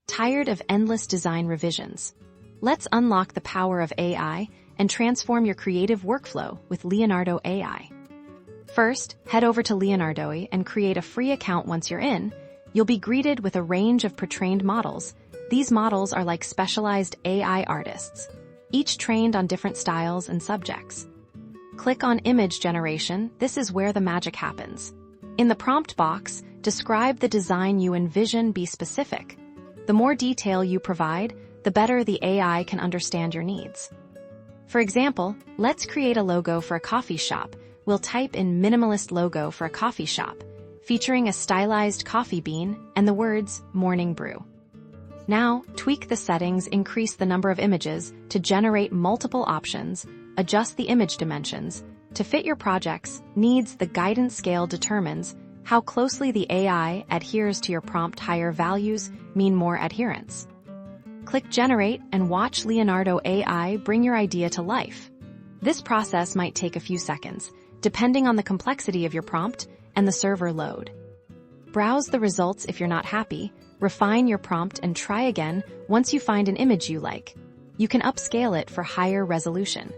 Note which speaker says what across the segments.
Speaker 1: Tired of endless design revisions? Let's unlock the power of AI and transform your creative workflow with Leonardo AI. First, head over to Leonardo and create a free account. Once you're in, you'll be greeted with a range of pre-trained models. These models are like specialized AI artists, each trained on different styles and subjects. Click on Image Generation. This is where the magic happens. In the prompt box, describe the design you envision. Be specific. The more detail you provide, the better the AI can understand your needs. For example, let's create a logo for a coffee shop. We'll type in minimalist logo for a coffee shop, featuring a stylized coffee bean and the words morning brew. Now, tweak the settings, increase the number of images to generate multiple options, adjust the image dimensions to fit your project's needs. The guidance scale determines how closely the AI adheres to your prompt. Higher values mean more adherence. Click Generate and watch Leonardo AI bring your idea to life. This process might take a few seconds, depending on the complexity of your prompt and the server load. Browse the results. If you're not happy, refine your prompt and try again. Once you find an image you like, you can upscale it for higher resolution.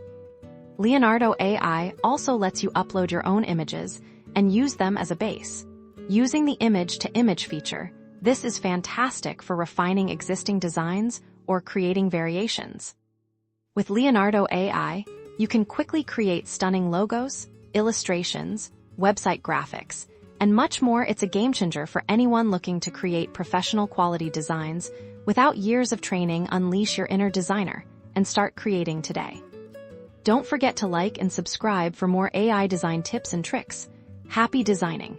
Speaker 1: Leonardo AI also lets you upload your own images and use them as a base. Using the image-to-image feature, this is fantastic for refining existing designs or creating variations. With Leonardo AI, you can quickly create stunning logos, illustrations, website graphics, and much more. It's a game changer for anyone looking to create professional quality designs without years of training. Unleash your inner designer and start creating today. Don't forget to like and subscribe for more AI design tips and tricks. Happy designing!